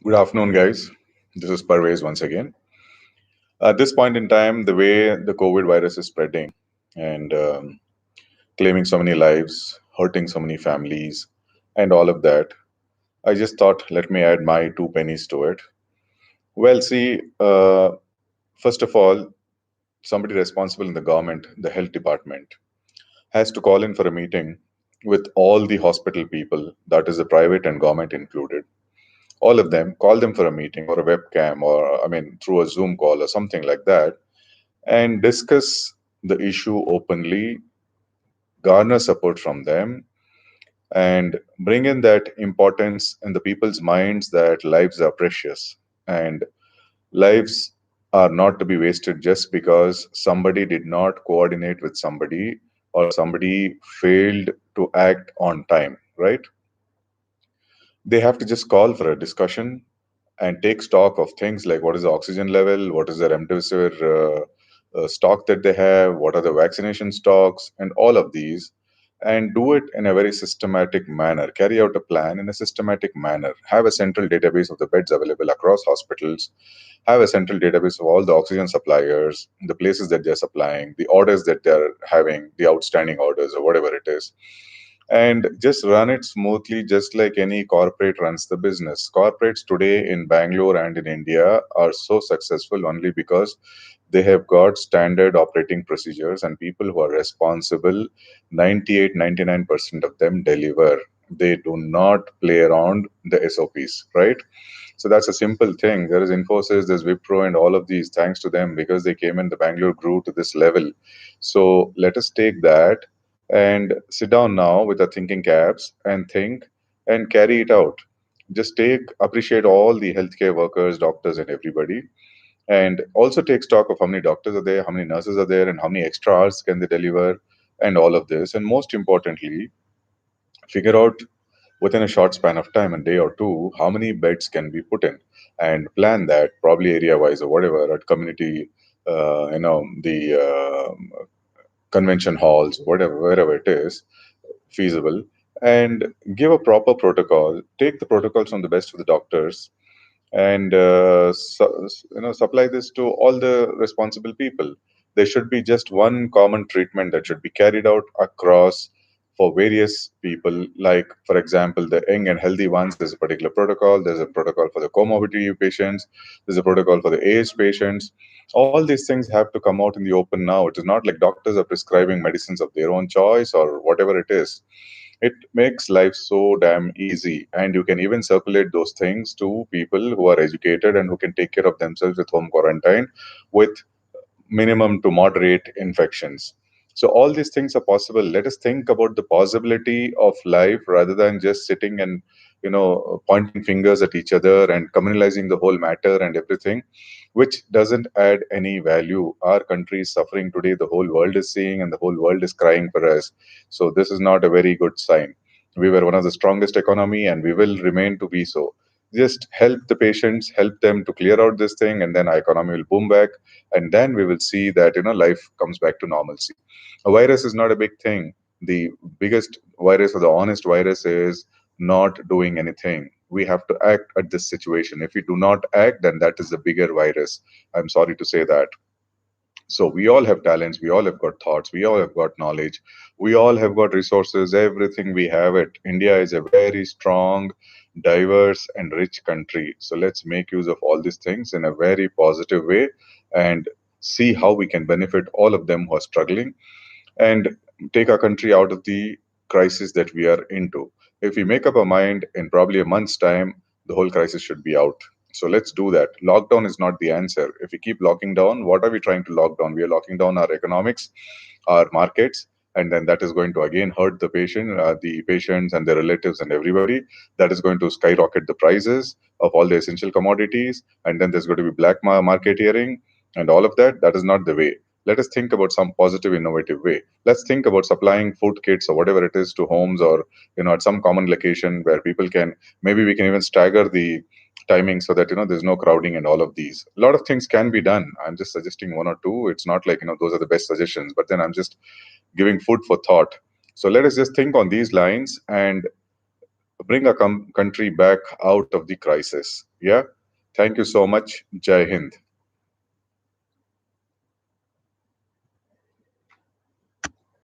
Good afternoon, guys. This is Parvez once again. At this point in time, the way the COVID virus is spreading and claiming so many lives, hurting so many families, and all of that, I just thought let me add my two pennies to it. Well, see, first of all, somebody responsible in the government, the health department, has to call in for a meeting with all the hospital people, that is, the private and government included. All of them, call them for a meeting or a webcam or, I mean, through a Zoom call or something like that, and discuss the issue openly, garner support from them, and bring in that importance in the people's minds that lives are precious and lives are not to be wasted just because somebody did not coordinate with somebody or somebody failed to act on time, right? They have to just call for a discussion and take stock of things like what is the oxygen level, what is the remdesivir stock that they have, what are the vaccination stocks, and all of these, and do it in a very systematic manner. Carry out a plan in a systematic manner. Have a central database of the beds available across hospitals. Have a central database of all the oxygen suppliers, the places that they're supplying, the orders that they're having, the outstanding orders, or whatever it is, and just run it smoothly, just like any corporate runs the business. Corporates today in Bangalore and in India are so successful only because they have got standard operating procedures and people who are responsible. 98, 99% of them deliver. They do not play around the SOPs, right? So that's a simple thing. There is Infosys, there's Wipro, and all of these. Thanks to them, because they came in, the Bangalore grew to this level. So let us take that and sit down now with our thinking caps and think and carry it out. Just appreciate all the healthcare workers, doctors, and everybody, and also take stock of how many doctors are there, how many nurses are there, and how many extra hours can they deliver, and all of this. And most importantly, figure out within a short span of time, a day or two, how many beds can be put in, and plan that probably area wise or whatever at community, the convention halls, whatever, wherever it is feasible, and give a proper protocol. Take the protocols from the best of the doctors and supply this to all the responsible people. There should be just one common treatment that should be carried out across for various people. Like, for example, the young and healthy ones, there's a particular protocol. There's a protocol for the comorbidity patients. There's a protocol for the aged patients. All these things have to come out in the open now. It is not like doctors are prescribing medicines of their own choice or whatever it is. It makes life so damn easy, and you can even circulate those things to people who are educated and who can take care of themselves with home quarantine with minimum to moderate infections. So all these things are possible. Let us think about the possibility of life rather than just sitting and pointing fingers at each other and communalizing the whole matter and everything, which doesn't add any value. Our country is suffering today. The whole world is seeing, and the whole world is crying for us. So this is not a very good sign. We were one of the strongest economy, and we will remain to be so. Just help the patients, help them to clear out this thing, and then our economy will boom back, and then we will see that life comes back to normalcy. A virus is not a big thing. The biggest virus, or the honest virus, is not doing anything. We have to act at this situation. If we do not act, then that is the bigger virus. I'm sorry to say that. So we all have talents, we all have got thoughts, we all have got knowledge, we all have got resources, everything we have it. India is a very strong, diverse, and rich country. So let's make use of all these things in a very positive way and see how we can benefit all of them who are struggling and take our country out of the crisis that we are into. If we make up our mind in probably a month's time, the whole crisis should be out. So let's do that. Lockdown is not the answer. If we keep locking down, what are we trying to lock down? We are locking down our economics, our markets, and then that is going to again hurt the patients and their relatives and everybody. That is going to skyrocket the prices of all the essential commodities, and then there's going to be black marketeering and all of that. That is not the way. Let us think about some positive, innovative way. Let's think about supplying food kits or whatever it is to homes, or at some common location where people can. Maybe we can even stagger the timing so that there's no crowding and all of these. A lot of things can be done. I'm just suggesting one or two. It's not like those are the best suggestions, but then I'm just giving food for thought. So let us just think on these lines and bring our country back out of the crisis. Yeah. Thank you so much. Jai Hind.